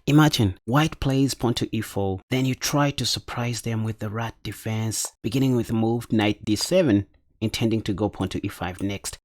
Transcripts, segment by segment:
Imagine white plays pawn to e4, then you try to surprise them with the rat defense, beginning with the move knight d7, intending to go pawn to e5 next.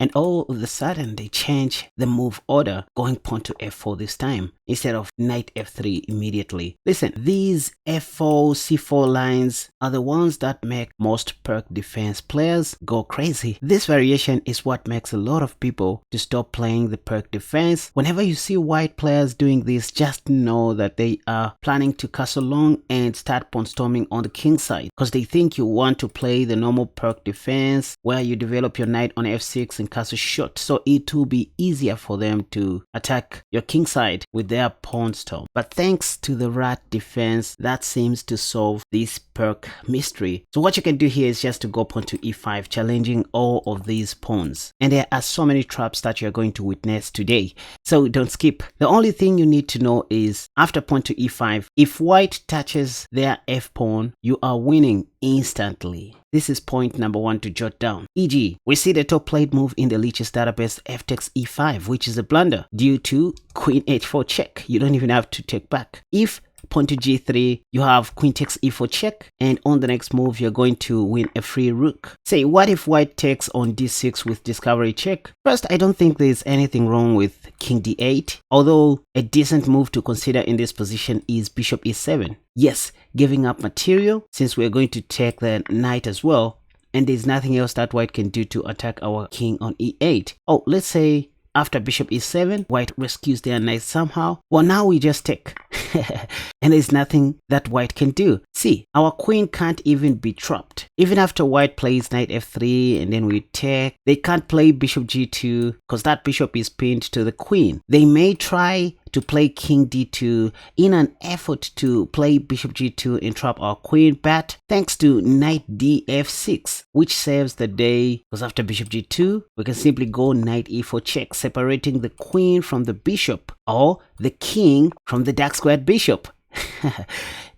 And all of a sudden they change the move order, going pawn to f4 this time instead of knight f3 immediately. Listen, these f4 c4 lines are the ones that make most perk defense players go crazy. This variation is what makes a lot of people to stop playing the perk defense. Whenever you see white players doing this, just know that they are planning to castle long and start pawn storming on the king side, because they think you want to play the normal perk defense where you develop your knight on f6 and castle short, so it will be easier for them to attack your king side with their pawn storm. But thanks to the rat defense, that seems to solve this perk mystery. So what you can do here is just to go pawn to e5, challenging all of these pawns. And there are so many traps that you're going to witness today, so don't skip. The only thing you need to know is after pawn to e5, if white touches their f pawn, you are winning instantly. This is point number 1 to jot down. E.g., we see the top played move in the Lichess database f takes e5, which is a blunder due to queen h4 check. You don't even have to take back. If pawn to g3, you have queen takes e4 check, and on the next move you're going to win a free rook. Say, what if white takes on d6 with discovery check? First, I don't think there's anything wrong with king d8, although a decent move to consider in this position is bishop e7. Yes, giving up material since we're going to take the knight as well, and there's nothing else that white can do to attack our king on e8. Oh, let's say after bishop e7, white rescues their knight somehow. Well, now we just take. And there's nothing that white can do. See, our queen can't even be trapped. Even after white plays knight f3 and then we take, they can't play bishop g2 because that bishop is pinned to the queen. They may try to play king d2 in an effort to play bishop g2 and trap our queen, but thanks to knight df6, which saves the day, because after bishop g2 we can simply go knight e4 check, separating the queen from the bishop or the king from the dark squared bishop.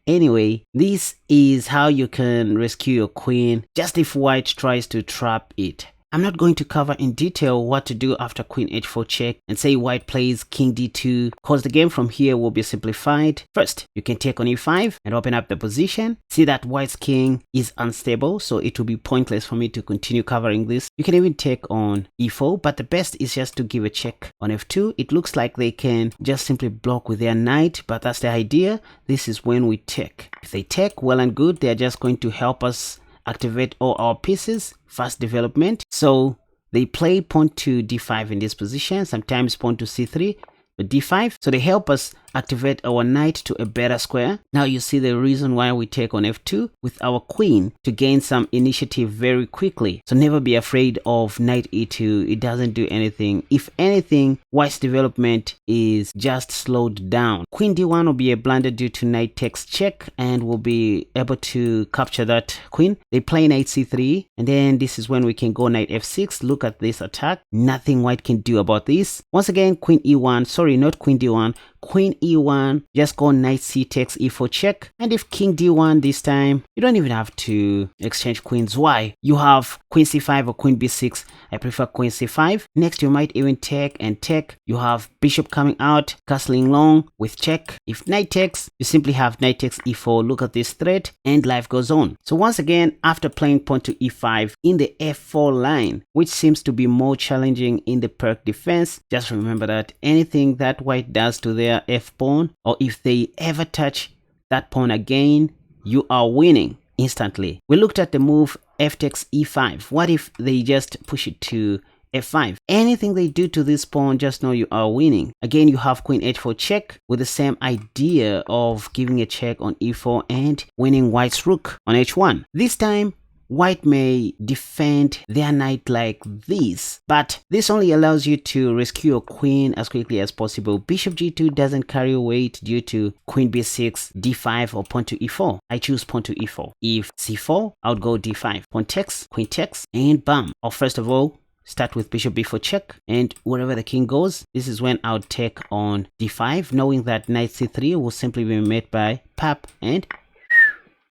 Anyway, this is how you can rescue your queen just if white tries to trap it. I'm not going to cover in detail what to do after queen h4 check and say white plays king d2, because the game from here will be simplified. First, you can take on e5 and open up the position. See that white's king is unstable, so it will be pointless for me to continue covering this. You can even take on e4, but the best is just to give a check on f2. It looks like they can just simply block with their knight, but that's the idea. This is when we take. If they take, well and good, they're just going to help us activate all our pieces, fast development. So they play pawn to d5 in this position, sometimes pawn to c3, but d5. So they help us activate our knight to a better square. Now you see the reason why we take on f2 with our queen, to gain some initiative very quickly. So never be afraid of knight e2. It doesn't do anything. If anything, white's development is just slowed down. Queen d1 will be a blunder due to knight takes check, and we'll be able to capture that queen. They play knight c3, and then this is when we can go knight f6. Look at this attack. Nothing white can do about this. Once again, queen e1, sorry, not queen d1, queen e1, just go knight c takes e4 check. And if king d1 this time, you don't even have to exchange queens. Why? You have queen c5 or queen b6. I prefer queen c5. Next, you might even take and take. You have bishop coming out, castling long with check. If knight takes, you simply have knight takes e4. Look at this threat, and life goes on. So once again, after playing pawn to e5 in the f4 line, which seems to be more challenging in the perk defense, just remember that anything that white does to their f pawn, or if they ever touch that pawn again, you are winning instantly. We looked at the move f takes e5. What if they just push it to f5? Anything they do to this pawn, just know you are winning. Again, you have queen h4 check with the same idea of giving a check on e4 and winning white's rook on h1. This time, white may defend their knight like this, but this only allows you to rescue your queen as quickly as possible. Bishop g2 doesn't carry weight due to queen b6, d5, or pawn to e4. I choose pawn to e4. If c4, I would go d5. Pawn takes, queen takes, and bam. Or first of all, start with bishop b4 check, and wherever the king goes, this is when I would take on d5, knowing that knight c3 will simply be met by pap and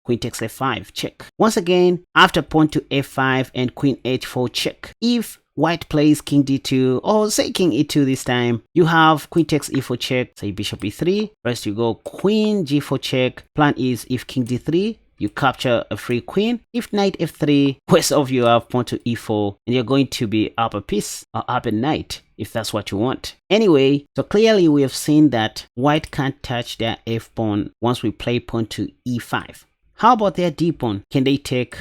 queen takes f5 check. Once again, after pawn to f5 and queen h4 check, if white plays king d2, or say king e2 this time, you have queen takes e4 check, say bishop e3. First you go queen g4 check. Plan is if king d3, you capture a free queen. If knight f3, worst of you have pawn to e4, and you're going to be up a piece or up a knight if that's what you want. Anyway, so clearly we have seen that white can't touch their f pawn once we play pawn to e5. How about their d pawn? Can they take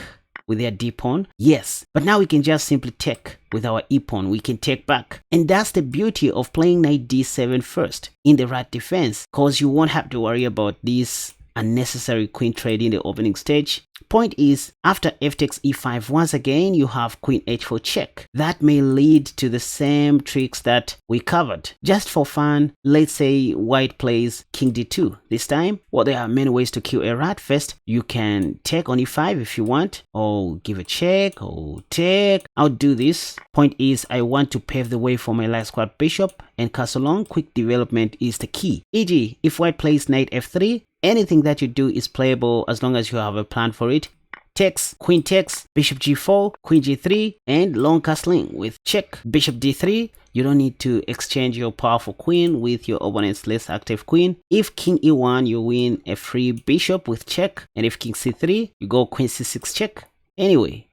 with their d pawn? Yes, but now we can just simply take with our e pawn. We can take back, and that's the beauty of playing knight d7 first in the rat defense, because you won't have to worry about this unnecessary queen trade in the opening stage. Point is, after f takes e5, once again you have queen h4 check. That may lead to the same tricks that we covered. Just for fun, let's say white plays king d2 this time. Well, there are many ways to kill a rat. First, you can take on e5 if you want, or give a check, or take. I'll do this. Point is, I want to pave the way for my light squad bishop, and castle long quick development is the key. E.g., if white plays knight f3, anything that you do is playable as long as you have a plan for it. Takes, queen takes, bishop g4, queen g3, and long castling with check, bishop d3. You don't need to exchange your powerful queen with your opponent's less active queen. If king e1, you win a free bishop with check, and if king c3, you go queen c6 check. Anyway,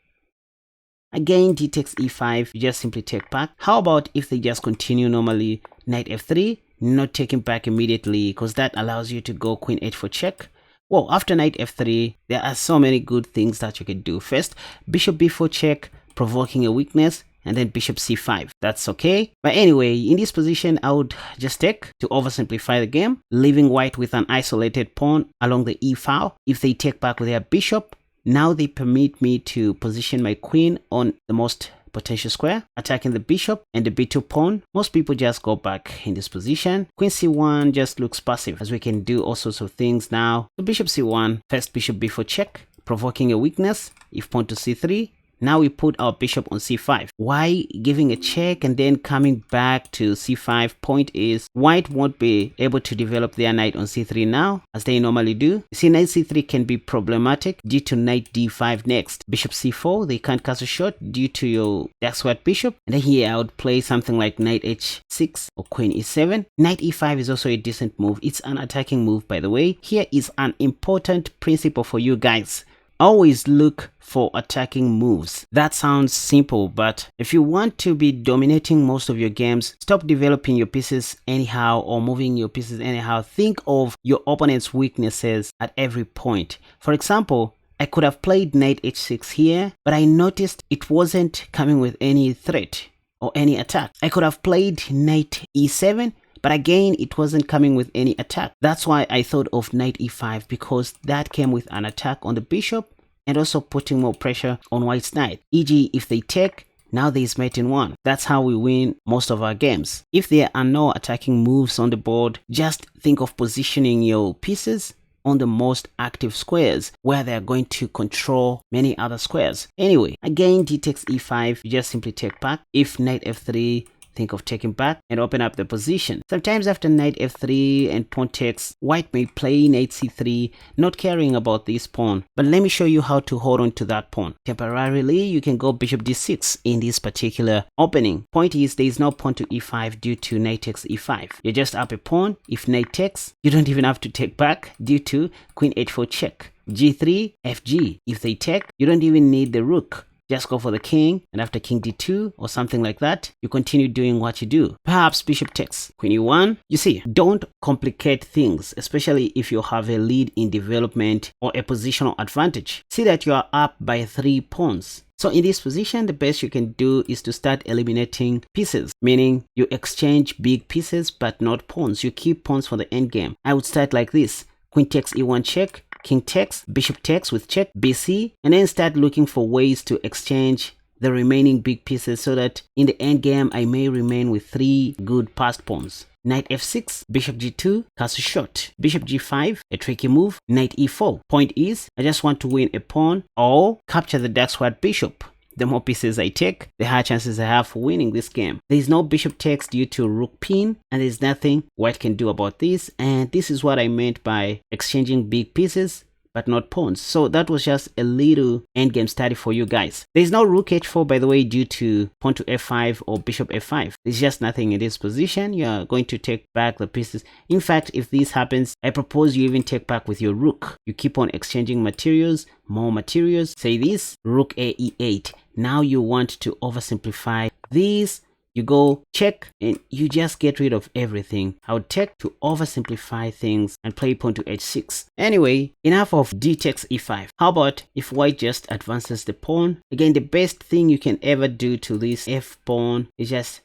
again, d takes e5, you just simply take back. How about if they just continue normally, knight f3, not taking back immediately, because that allows you to go queen h4 check. Well, after knight f3, there are so many good things that you can do. First, bishop b4 check, provoking a weakness, and then bishop c5. That's okay. But anyway, in this position, I would just take to oversimplify the game, leaving white with an isolated pawn along the e file. If they take back with their bishop, now they permit me to position my queen on the most potential square, attacking the bishop and the b2 pawn. Most people just go back in this position. Queen c1 just looks passive, as we can do all sorts of things now. So bishop c1, first bishop b4 check, provoking a weakness. If pawn to c3, now we put our bishop on c5. Why giving a check and then coming back to c5? Point is, white won't be able to develop their knight on c3 now, as they normally do. You see, knight c3 can be problematic due to knight d5 next. Bishop c4, they can't cast a shot due to your dark squad bishop. And then here I would play something like knight h6 or queen e7. Knight e5 is also a decent move. It's an attacking move, by the way. Here is an important principle for you guys. Always look for attacking moves. That sounds simple, but if you want to be dominating most of your games, stop developing your pieces anyhow or moving your pieces anyhow. Think of your opponent's weaknesses at every point. For example, I could have played knight h6 here, but I noticed it wasn't coming with any threat or any attack. I could have played knight e7, but again, it wasn't coming with any attack. That's why I thought of knight e5, because that came with an attack on the bishop and also putting more pressure on white's knight. E.g., if they take, now there is mate in one. That's how we win most of our games. If there are no attacking moves on the board, just think of positioning your pieces on the most active squares where they are going to control many other squares. Anyway, again, d takes e5, you just simply take back. If knight f3, think of taking back and open up the position. Sometimes after knight f3 and pawn takes, white may play knight c3, not caring about this pawn. But let me show you how to hold on to that pawn. Temporarily, you can go bishop d6 in this particular opening. Point is, there is no pawn to e5 due to knight takes e5. You're just up a pawn. If knight takes, you don't even have to take back due to queen h4 check. g3, fg. If they take, you don't even need the rook. Just go for the king, and after king d2 or something like that, you continue doing what you do. Perhaps bishop takes, queen e1. You see, don't complicate things, especially if you have a lead in development or a positional advantage. See that you are up by 3 pawns. So in this position, the best you can do is to start eliminating pieces, meaning you exchange big pieces but not pawns. You keep pawns for the endgame. I would start like this: queen takes e1 check, king takes, bishop takes with check, bc, and then start looking for ways to exchange the remaining big pieces so that in the end game I may remain with 3 good passed pawns. Knight f6, bishop g2, castle shot, bishop g5, a tricky move, knight e4. Point is, I just want to win a pawn or capture the dark squad bishop. The more pieces I take, the higher chances I have for winning this game. There is no bishop takes due to rook pin, and there's nothing white can do about this. And this is what I meant by exchanging big pieces but not pawns. So that was just a little endgame study for you guys. There's no rook h4, by the way, due to pawn to f5 or bishop f5. There's just nothing in this position. You're going to take back the pieces. In fact, if this happens, I propose you even take back with your rook. You keep on exchanging materials, more materials. Say this, rook a e8. Now you want to oversimplify this. You go check and you just get rid of everything. I would take to oversimplify things and play pawn to h6. Anyway, enough of d takes e5. How about if white just advances the pawn? Again, the best thing you can ever do to this f pawn is just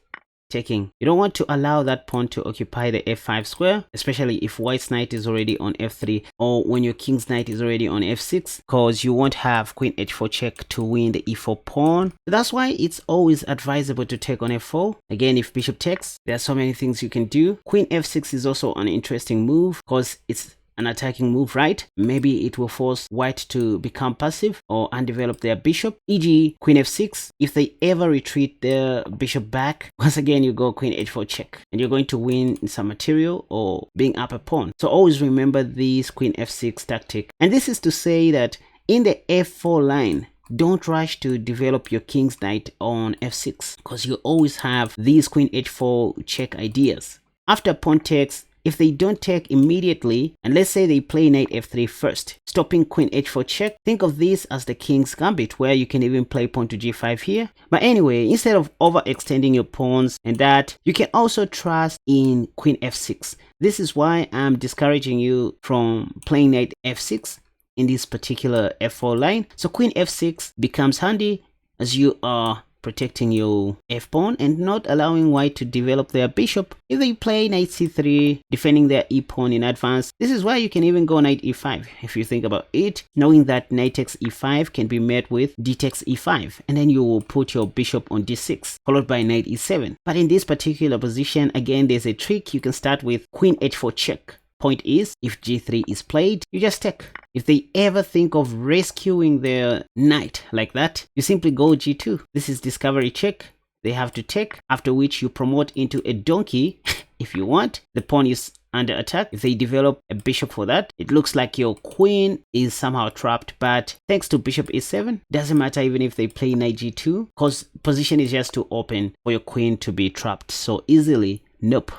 taking. You don't want to allow that pawn to occupy the f5 square, especially if white's knight is already on f3 or when your king's knight is already on f6, because you won't have queen h4 check to win the e4 pawn. So that's why it's always advisable to take on f4. Again, if bishop takes, there are so many things you can do. Queen f6 is also an interesting move because it's an attacking move, right? Maybe it will force white to become passive or undevelop their bishop, e.g. queen f6. If they ever retreat their bishop back, once again you go queen h4 check and you're going to win some material or being up a pawn. So always remember this queen f6 tactic. And this is to say that in the f4 line, don't rush to develop your king's knight on f6 because you always have these queen h4 check ideas. After pawn takes, if they don't take immediately, and let's say they play knight f3 first, stopping queen h4 check, think of this as the king's gambit, where you can even play pawn to g5 here. But anyway, instead of overextending your pawns and that, you can also trust in queen f6. This is why I'm discouraging you from playing knight f6 in this particular f4 line. So queen f6 becomes handy as you are protecting your f-pawn and not allowing white to develop their bishop. If they play knight c3, defending their e-pawn in advance, this is why you can even go knight e5 if you think about it, knowing that knight takes e5 can be met with d takes e5, and then you will put your bishop on d6 followed by knight e7. But in this particular position, again, there's a trick. You can start with queen h4 check. Point is, if g3 is played, you just take. If they ever think of rescuing their knight like that, you simply go g2. This is discovery check. They have to take, after which you promote into a donkey if you want. The pawn is under attack. If they develop a bishop for that, it looks like your queen is somehow trapped, but thanks to bishop e7, doesn't matter even if they play knight g2, because position is just too open for your queen to be trapped so easily. Nope.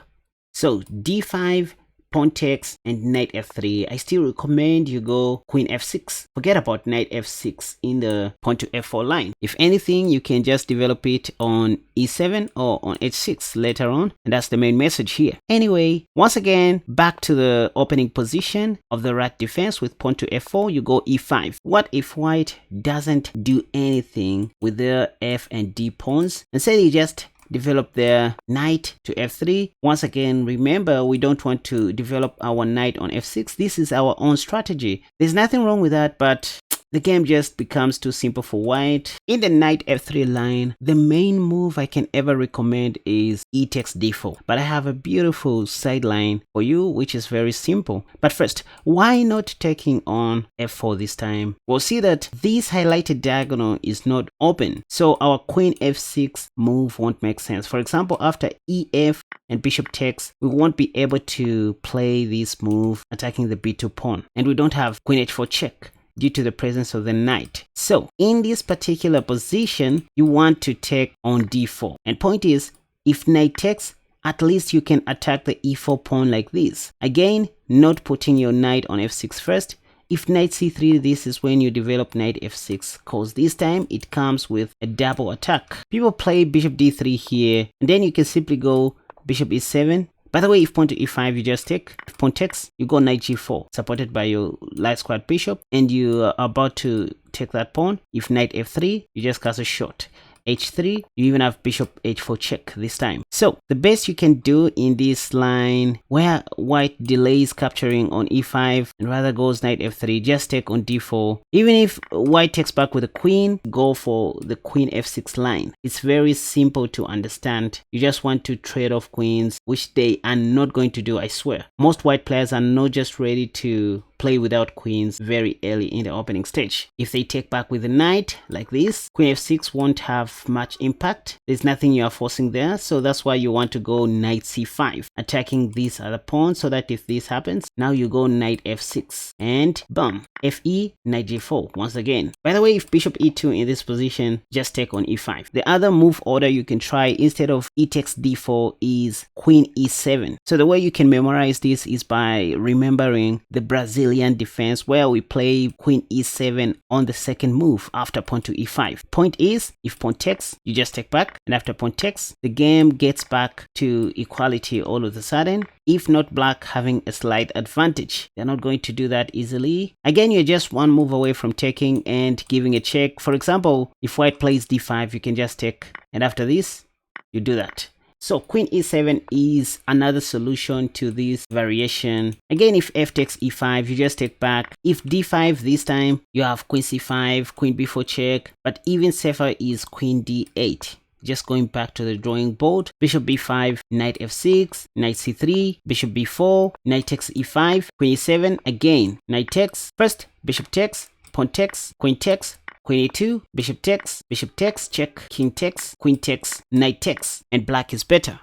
So d5, pawn takes, and knight f3. I still recommend you go queen f6. Forget about knight f6 in the pawn to f4 line. If anything, you can just develop it on e7 or on h6 later on, and that's the main message here. Anyway, once again, back to the opening position of the rat defense with pawn to f4, you go e5. What if white doesn't do anything with their f and d pawns and say they just develop their knight to f3? Once again, remember, we don't want to develop our knight on f6. This is our own strategy. There's nothing wrong with that, but the game just becomes too simple for white. In the knight f3 line, the main move I can ever recommend is e takes d4. But I have a beautiful sideline for you, which is very simple. But first, why not taking on f4 this time? We'll see that this highlighted diagonal is not open, so our queen f6 move won't make sense. For example, after ef and bishop takes, we won't be able to play this move attacking the b2 pawn, and we don't have queen h4 check due to the presence of the knight. So in this particular position, you want to take on d4. And point is, if knight takes, at least you can attack the e4 pawn like this. Again, not putting your knight on f6 first. If knight c3, this is when you develop knight f6, because this time it comes with a double attack. People play bishop d3 here, and then you can simply go bishop e7. By the way, if pawn to e5, you just take. If pawn takes, you go knight g4, supported by your light squared bishop, and you are about to take that pawn. If knight f3, you just cast a shot. h3, you even have bishop h4 check this time. So the best you can do in this line where white delays capturing on e5 and rather goes knight f3, just take on d4. Even if white takes back with a queen, go for the queen f6 line. It's very simple to understand. You just want to trade off queens, which they are not going to do, I swear. Most white players are not just ready to play without queens very early in the opening stage. If they take back with the knight like this, queen f6 won't have much impact. There's nothing you are forcing there, so that's why you want to go knight c5, attacking these other pawns, so that if this happens, now you go knight f6 and boom, fe, knight g4 once again. By the way, if bishop e2 in this position, just take on e5. The other move order you can try instead of e takes d4 is queen e7. So the way you can memorize this is by remembering the Brazilian defense where we play queen e7 on the second move after pawn to e5. Point is, if pawn takes, you just take back, and after pawn takes, the game gets back to equality all of a sudden, if not black having a slight advantage. They're not going to do that easily. Again, you're just one move away from taking and giving a check. For example, if white plays d5, you can just take, and after this, you do that. So queen e7 is another solution to this variation. Again, if f takes e5, you just take back. If d5 this time, you have queen c5, queen b4 check, but even safer is queen d8. Just going back to the drawing board, bishop b5, knight f6, knight c3, bishop b4, knight takes e5, queen e7, again, knight takes, first bishop takes, pawn takes, queen takes, queen e2, bishop takes, check, king takes, queen takes, knight takes, and black is better.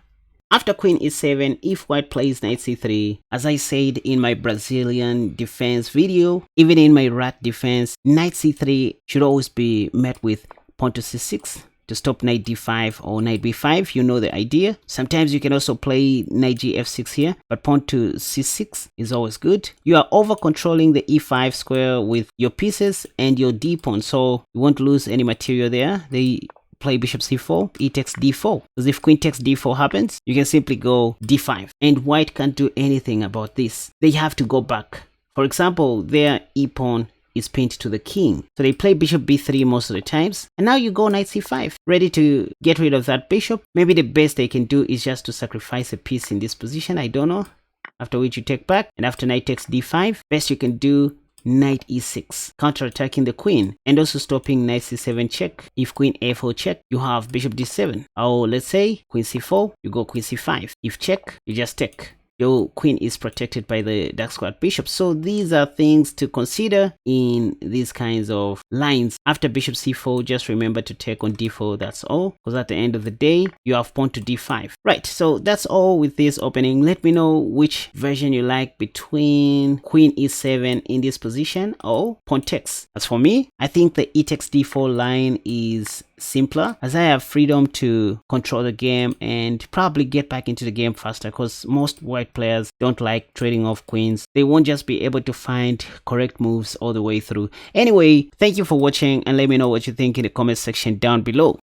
After queen e7, if white plays knight c3, as I said in my Brazilian defense video, even in my rat defense, knight c3 should always be met with pawn to c6 to stop knight d5 or knight b5. You know the idea. Sometimes you can also play knight gf6 here, but pawn to c6 is always good. You are over controlling the e5 square with your pieces and your d pawn, so you won't lose any material there. They play bishop c4, e takes d4, because if queen takes d4 happens, you can simply go d5, and white can't do anything about this. They have to go back. For example, their e pawn is pinned to the king, so they play bishop b3 most of the times, and now you go knight c5, ready to get rid of that bishop. Maybe the best they can do is just to sacrifice a piece in this position, I don't know, after which you take back, and after knight takes d5, best you can do knight e6, counter-attacking the queen and also stopping knight c7 check. If queen a4 check, you have bishop d7, or let's say queen c4, you go queen c5. If check, you just take. Your queen is protected by the dark squared bishop. So these are things to consider in these kinds of lines. After bishop c4, just remember to take on d4, that's all, because at the end of the day, you have pawn to d5. Right, so that's all with this opening. Let me know which version you like between queen e7 in this position or pawn takes. As for me, I think the e takes d4 line is simpler, as I have freedom to control the game and probably get back into the game faster, because most white players don't like trading off queens. They won't just be able to find correct moves all the way through. Anyway, thank you for watching, and let me know what you think in the comment section down below.